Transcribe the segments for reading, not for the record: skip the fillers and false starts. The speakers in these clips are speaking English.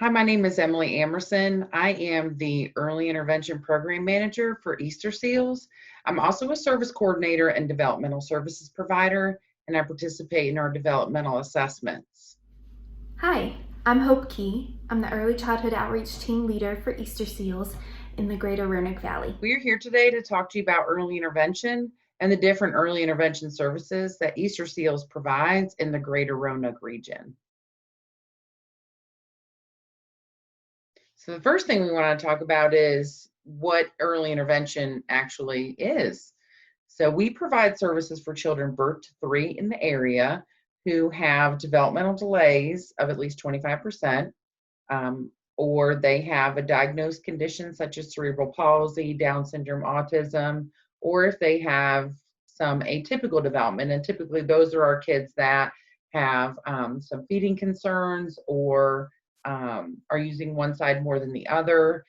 Hi, my name is Emily Amerson. I am the Early Intervention Program Manager for Easterseals. I'm also a service coordinator and developmental services provider, and I participate in our developmental assessments. Hi, I'm Hope Key. I'm the Early Childhood Outreach Team Leader for Easterseals in the Greater Roanoke Valley. We are here today to talk to you about early intervention and the different early intervention services that Easterseals provides in the Greater Roanoke region. So the first thing we want to talk about is what early intervention actually is. So we provide services for children birth to 3 in the area who have developmental delays of at least 25%, or they have a diagnosed condition such as cerebral palsy, Down syndrome, autism, or if they have some atypical development. And typically those are our kids that have some feeding concerns or are using one side more than the other,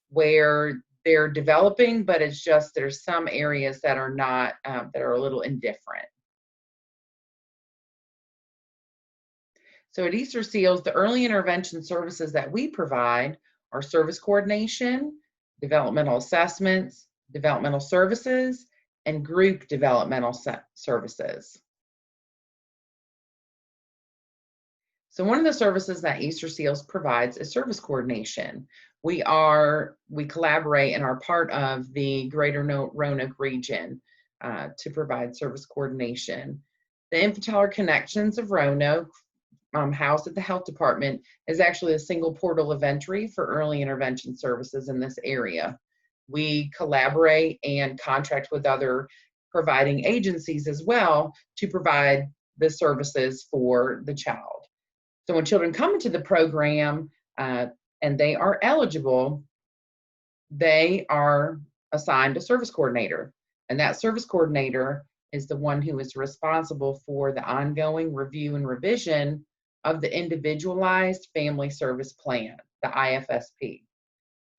where they're developing, but it's just there's some areas that are not, that are a little indifferent. So at Easterseals, the early intervention services that we provide are service coordination, developmental assessments, developmental services, and group developmental services. So one of the services that Easterseals provides is service coordination. We collaborate and are part of the Greater Roanoke region to provide service coordination. The Infantiler Connections of Roanoke, housed at the health department, is actually a single portal of entry for early intervention services in this area. We collaborate and contract with other providing agencies as well to provide the services for the child. So when children come into the program and they are eligible, they are assigned a service coordinator. And that service coordinator is the one who is responsible for the ongoing review and revision of the Individualized Family Service Plan, the IFSP.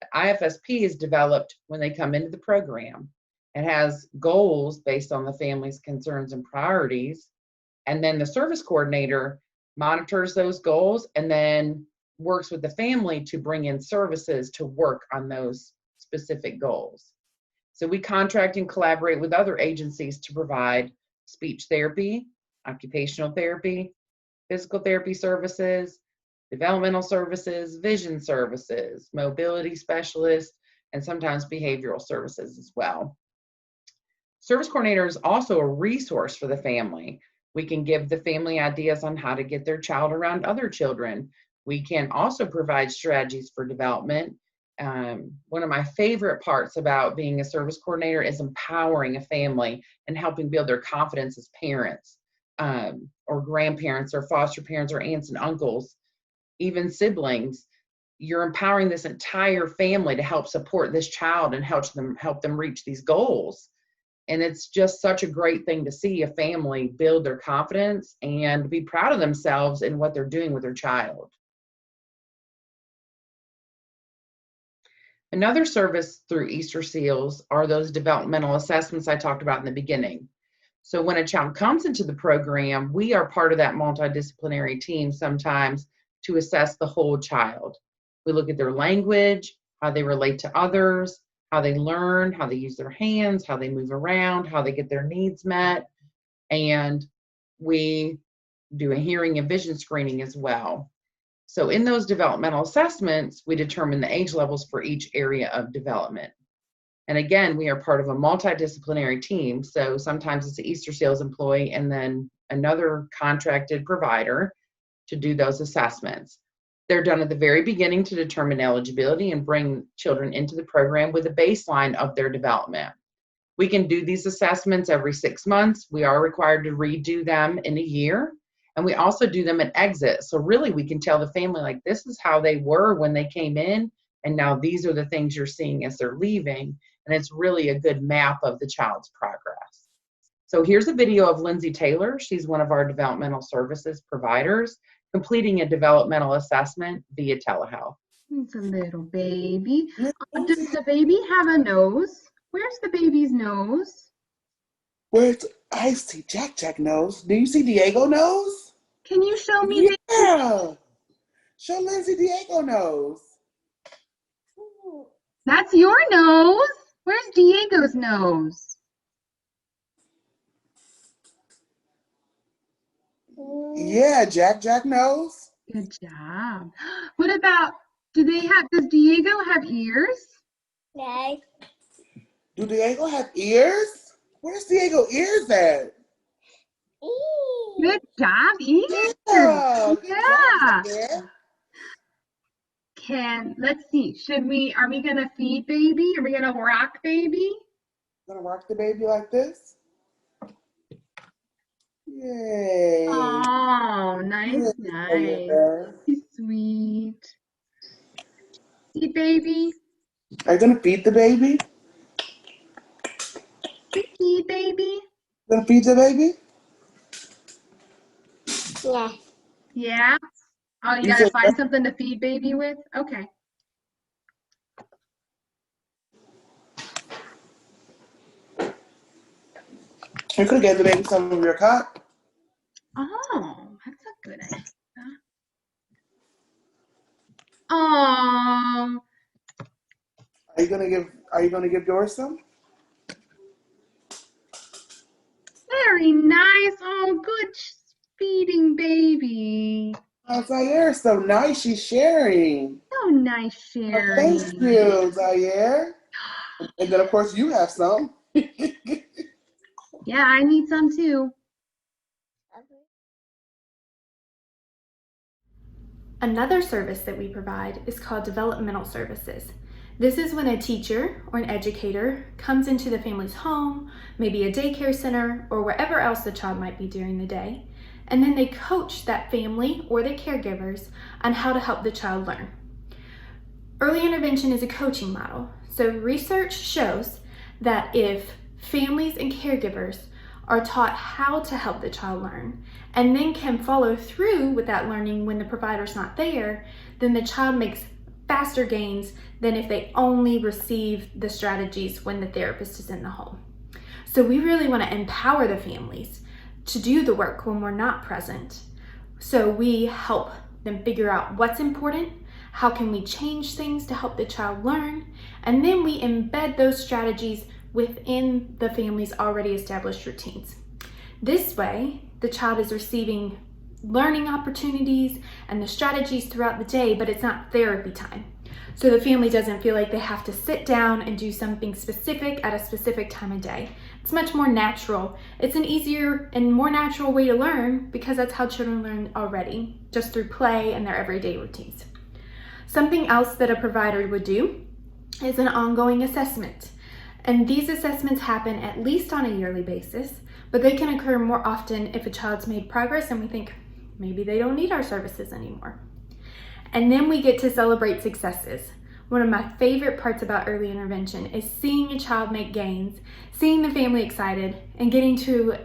The IFSP is developed when they come into the program. It has goals based on the family's concerns and priorities. And then the service coordinator monitors those goals and then works with the family to bring in services to work on those specific goals. So we contract and collaborate with other agencies to provide speech therapy, occupational therapy, physical therapy services, developmental services, vision services, mobility specialists, and sometimes behavioral services as well. Service coordinator is also a resource for the family. We can give the family ideas on how to get their child around other children. We can also provide strategies for development. One of my favorite parts about being a service coordinator is empowering a family and helping build their confidence as parents, or grandparents or foster parents or aunts and uncles, even siblings. You're empowering this entire family to help support this child and help them reach these goals. And it's just such a great thing to see a family build their confidence and be proud of themselves in what they're doing with their child. Another service through Easterseals are those developmental assessments I talked about in the beginning. So when a child comes into the program, we are part of that multidisciplinary team sometimes to assess the whole child. We look at their language, how they relate to others, how they learn, how they use their hands, how they move around, how they get their needs met. And we do a hearing and vision screening as well. So in those developmental assessments, we determine the age levels for each area of development. And again, we are part of a multidisciplinary team. So sometimes it's an Easterseals employee and then another contracted provider to do those assessments. They're done at the very beginning to determine eligibility and bring children into the program with a baseline of their development. We can do these assessments every 6 months. We are required to redo them in a year. And we also do them at exit. So really we can tell the family, like, this is how they were when they came in, and now these are the things you're seeing as they're leaving. And it's really a good map of the child's progress. So here's a video of Lindsay Taylor. She's one of our developmental services providers, completing a developmental assessment via telehealth. It's a little baby. Does the baby have a nose? Where's the baby's nose? Where's I see Jack nose. Do you see Diego nose? Can you show me? Yeah. Show Lindsay Diego nose. That's your nose. Where's Diego's nose? Yeah, Jack nose. Good job. What about, does Diego have ears? Do Diego have ears? Where's Diego ears at? Good job, ears. Yeah. Good Yeah. job, Javier. Let's see, are we gonna feed baby? Are we gonna rock baby? Gonna rock the baby like this? Yay. Oh, nice. Javier. He's sweet. See, baby? Are you gonna feed the baby? See, baby? Gonna feed the baby? Yeah? Oh, you You gotta said find something to feed baby with? Okay. you could give the baby some of your cup. Oh, that's a good idea. Oh, Are you gonna give yours some? very nice. Oh, good feeding baby. Oh, Zaire is so nice. She's sharing. So nice Oh, sharing. thank you, Zaire. And then, of course, you have some. Yeah, I need some too. Another service that we provide is called Developmental Services. This is when a teacher or an educator comes into the family's home, maybe a daycare center, or wherever else the child might be during the day, and then they coach that family or the caregivers on how to help the child learn. Early intervention is a coaching model, so research shows that if families and caregivers are taught how to help the child learn and then can follow through with that learning when the provider's not there, then the child makes faster gains than if they only receive the strategies when the therapist is in the home. So we really want to empower the families to do the work when we're not present. So we help them figure out what's important, how can we change things to help the child learn, and then we embed those strategies within the family's already established routines. This way, the child is receiving learning opportunities and the strategies throughout the day, but it's not therapy time. So the family doesn't feel like they have to sit down and do something specific at a specific time of day. It's much more natural. It's an easier and more natural way to learn because that's how children learn already, just through play and their everyday routines. Something else that a provider would do is an ongoing assessment. And these assessments happen at least on a yearly basis, but they can occur more often if a child's made progress and we think maybe they don't need our services anymore. And then we get to celebrate successes. One of my favorite parts about early intervention is seeing a child make gains, seeing the family excited, and getting to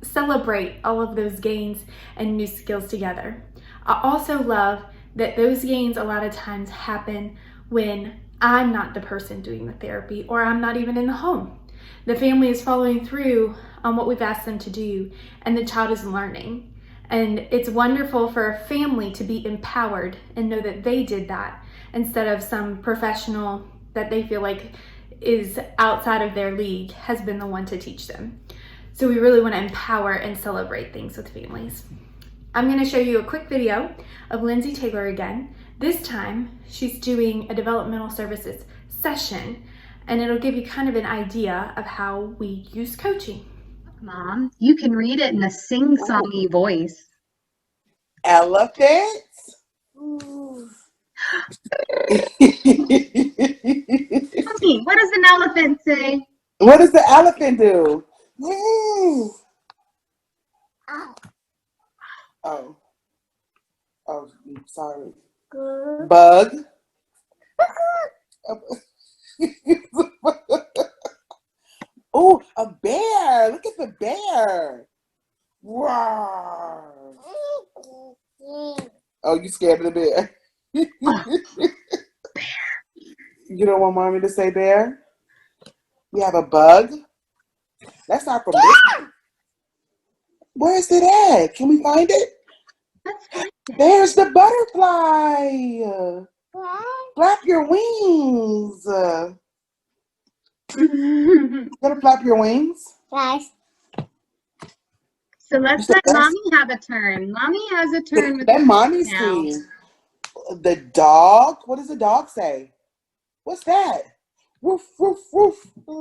celebrate all of those gains and new skills together. I also love that those gains a lot of times happen when I'm not the person doing the therapy or I'm not even in the home. The family is following through on what we've asked them to do and the child is learning. And it's wonderful for a family to be empowered and know that they did that instead of some professional that they feel like is outside of their league has been the one to teach them. So we really want to empower and celebrate things with families. I'm going to show you a quick video of Lindsay Taylor again. This time she's doing a developmental services session and it'll give you kind of an idea of how we use coaching. Mom, you can read it in a sing-songy voice. Elephants? Mommy, what does an elephant say? What does the elephant do? Woo! Oh. Oh, sorry. Bug? Oh, a bear. Look at the bear. Roar. Oh, you scared of the bear? You don't want mommy to say bear? We have a bug. That's not from this. Where is it at? Can we find it? Let's find it. There's the butterfly. Flap your wings. Gonna flap your wings? So let's let Mommy have a turn. Mommy has a turn with Let the Mommy's now. team. The dog. What does the dog say? What's that? Woof, woof, woof. Good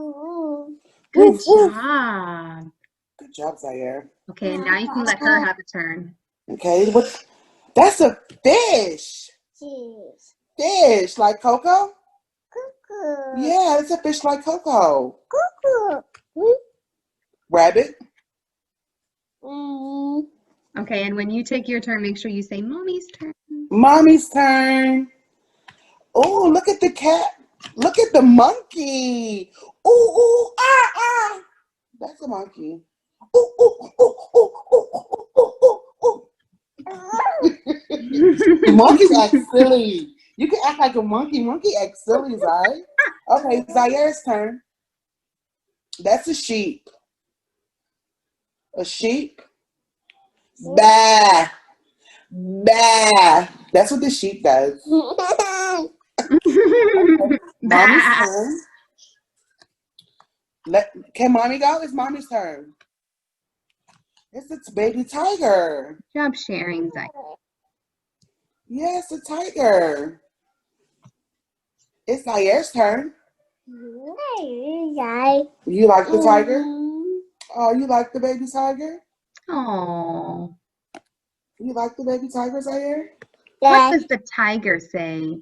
Woof, woof. job. Good job, Zaire. Okay, now you can let her have a turn. Okay, what? That's a fish. Fish, like Coco? Yeah, it's a fish like Coco. Rabbit? Okay, and when you take your turn, make sure you say Mommy's turn. Mommy's turn. Oh, look at the cat. Look at the monkey. Ooh, ooh, ah, ah. That's a monkey. Ooh, ooh, ooh, ooh, ooh, ooh, ooh, ooh. The monkeys act silly. You can act like a monkey. Monkey act silly, right? Okay, Zaire's turn. That's a sheep. A sheep. Bah. Bah. That's what the sheep does. Mommy's turn. Can Mommy go? It's Mommy's turn. It's baby tiger. Good job sharing, Zai. Yes, a tiger. It's Zaire's turn. You like the tiger? Oh, you like the baby tiger? Oh. You like the baby tiger, Zaire? What does the tiger say?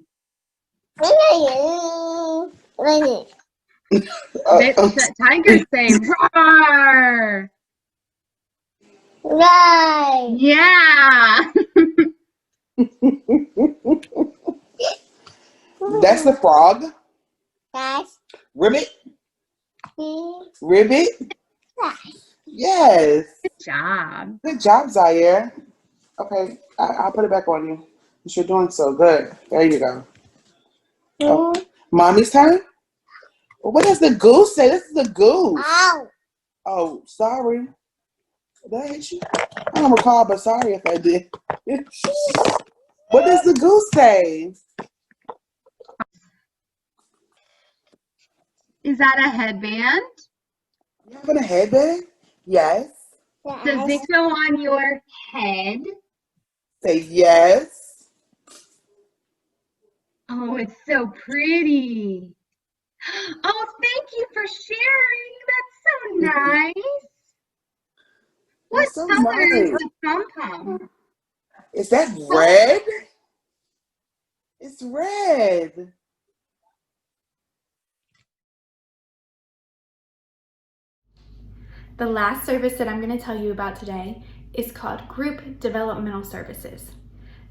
The tiger say roar. Yeah. That's the frog. Ribbit. Ribbit. Yes. Good job. Good job, Zaire. Okay, I'll put it back on you. You're doing so good. There you go. Oh, Mommy's turn? What does the goose say? This is the goose. Oh, sorry. Did I hit you? I don't recall, but sorry if I did. What does the goose say? Is that a headband? You having a headband? Yes. Does it go on your head? Say yes. Oh, it's so pretty. Oh, thank you for sharing. That's so nice. What That's so color is nice. the pom-pom? Is that red? It's red. The last service that I'm going to tell you about today is called Group Developmental Services.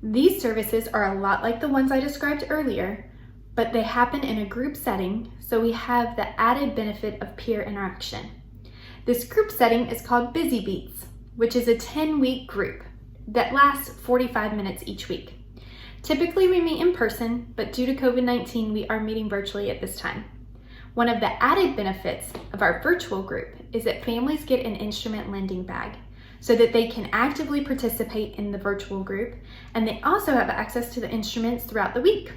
These services are a lot like the ones I described earlier, but they happen in a group setting, so we have the added benefit of peer interaction. This group setting is called Busy Beats, which is a 10-week group that lasts 45 minutes each week. Typically we meet in person, but due to COVID-19, we are meeting virtually at this time. One of the added benefits of our virtual group is that families get an instrument lending bag so that they can actively participate in the virtual group, and they also have access to the instruments throughout the week.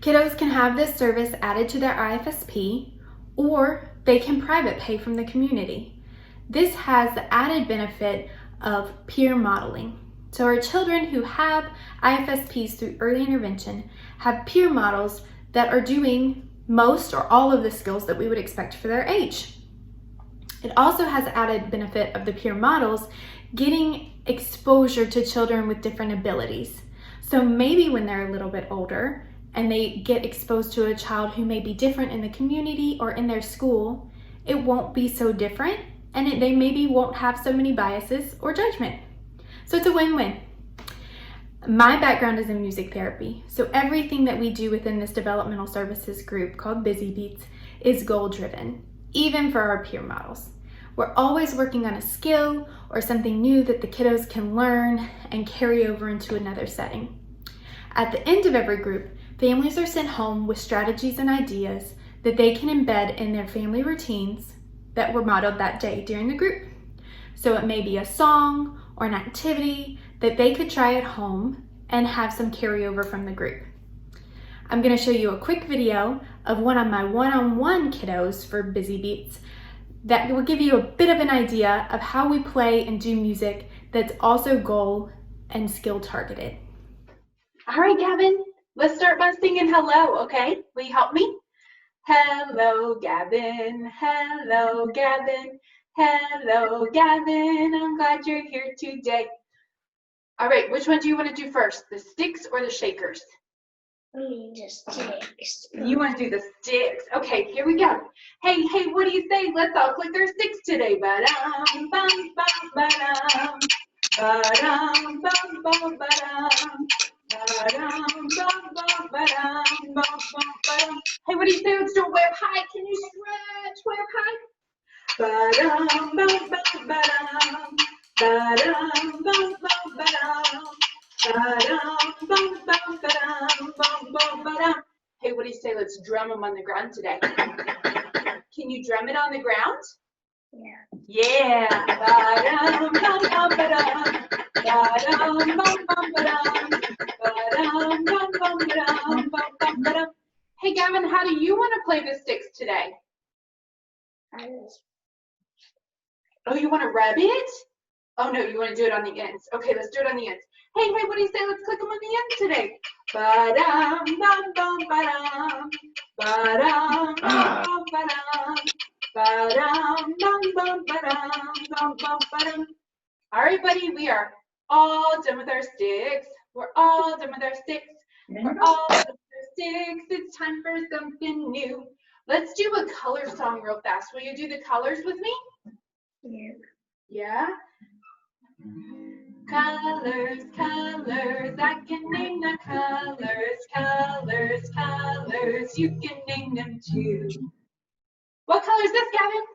Kiddos can have this service added to their IFSP, or they can private pay from the community. This has the added benefit of peer modeling. So our children who have IFSPs through early intervention have peer models that are doing most or all of the skills that we would expect for their age. It also has the added benefit of the peer models getting exposure to children with different abilities. So maybe when they're a little bit older and they get exposed to a child who may be different in the community or in their school, it won't be so different, and they maybe won't have so many biases or judgment. So it's a win-win. My background is in music therapy, so everything that we do within this developmental services group called Busy Beats is goal-driven, even for our peer models. We're always working on a skill or something new that the kiddos can learn and carry over into another setting. At the end of every group, families are sent home with strategies and ideas that they can embed in their family routines that were modeled that day during the group. So it may be a song or an activity that they could try at home and have some carryover from the group. I'm going to show you a quick video of one of my one-on-one kiddos for Busy Beats that will give you a bit of an idea of how we play and do music that's also goal and skill targeted. All right, Gavin, let's start by singing hello, okay? Will you help me? Hello, Gavin. Hello, Gavin. Hello, Gavin. I'm glad you're here today. All right, which one do you want to do first, the sticks or the shakers? The sticks. You want to do the sticks. Okay, here we go. Hey, what do you say? Let's all click our sticks today. Ba-dum, bum, bum, ba-dum. Ba-dum, bum, bum, ba-dum. Ba-dum, bum, bum, ba-dum, bum, bum, ba-dum. Hey, what do you say? Let's do it way up high. Can you stretch way up high? Ba-dum, bum, bum, ba-dum. Ba-dum, bum, bum, ba-dum. Ba-dum, bum, bum, ba-dum, bum, bum, ba-dum. Hey, what do you say? Let's drum them on the ground today. Can you drum it on the ground? Yeah. Yeah. Ba-dum, bum, bum, ba-dum. Ba-dum, bum, bum, ba-dum. Ba-dum, bum, bum, ba-dum, bum, bum, ba-dum. Hey, Gavin, how do you want to play the sticks today? Oh, you want to rub it? Oh, no, you want to do it on the ends. Okay, let's do it on the ends. Hey, what do you say? Let's click them on the ends today. Ba-dum, bum, bum, ba-dum. Ba-dum, bum, bum, ba-dum. Ba-dum, bum, bum, ba-dum, bum, bum, ba-dum. All right, buddy, we are all done with our sticks. We're all done with our sticks. We're all done with our sticks. It's time for something new. Let's do a color song real fast. Will you do the colors with me? Yeah. Yeah? Colors, colors, I can name the colors, colors, colors, you can name them too. What color is this, Gavin?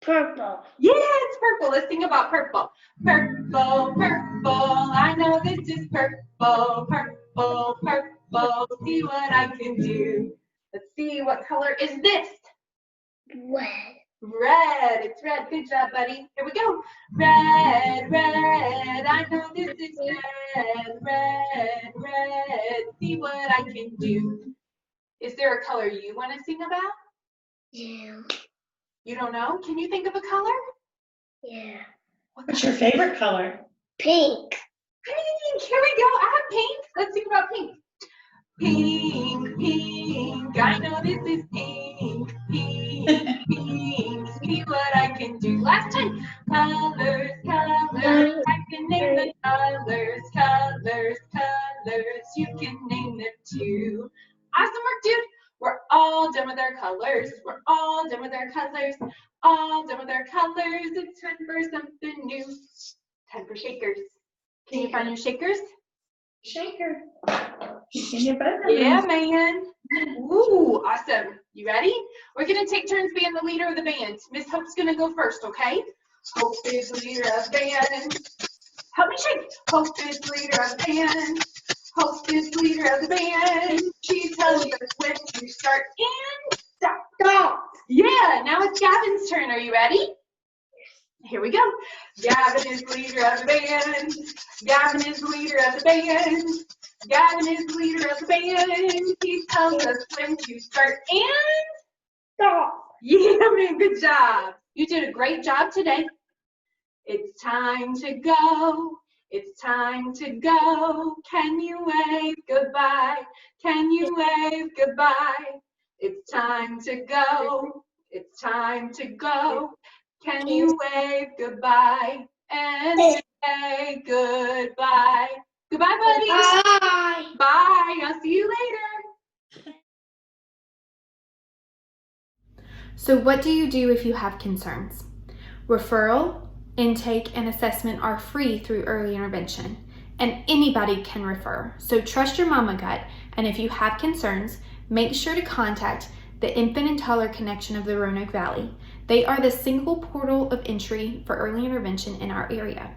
Purple. Yeah, it's purple. Let's think about purple. Purple, purple, I know this is purple, purple, purple, see what I can do. Let's see, what color is this? Red. Red, it's red. Good job, buddy. Here we go. Red, red, I know this is red, red, red, see what I can do. Is there a color you want to sing about? Yeah. You don't know? Can you think of a color? Yeah. What's your favorite color? Pink. Pink, here we go. I have pink. Let's think about pink. Pink, pink, I know this is pink, pink, pink, see what I can do. Last time. Colors, colors, I can name the colors, colors, colors, you can name them too. Awesome work, dude. We're all done with our colors. We're all done with our colors. All done with our colors. It's time for something new. Time for shakers. Can you find your shakers? Shaker. Can you put Yeah, man. Ooh, awesome. You ready? We're going to take turns being the leader of the band. Miss Hope's going to go first, okay? Hope is the leader of the band. Help me shake. Hope is the leader of the band. Hope is the leader of the band. She tells us when to start and stop. Stop. Yeah, now it's Gavin's turn. Are you ready? Here we go. Gavin is the leader of the band. Gavin is the leader of the band. Gavin is the leader of the band. He tells us when to start and Stop. yeah, man, good job. You did a great job today. It's time to go. It's time to go. Can you wave goodbye? Can you wave goodbye? It's time to go. It's time to go. Can you wave goodbye and say goodbye? Goodbye, buddies. Bye. Bye. I'll see you later. So what do you do if you have concerns? Referral, intake, and assessment are free through early intervention, and anybody can refer. So trust your mama gut, and if you have concerns, make sure to contact the Infant and Toddler Connection of the Roanoke Valley. They are the single portal of entry for early intervention in our area.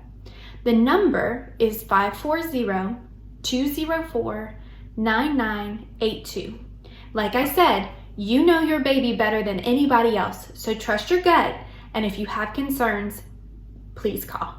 The number is 540-204-9982. Like I said, you know your baby better than anybody else, so trust your gut, and if you have concerns, please call.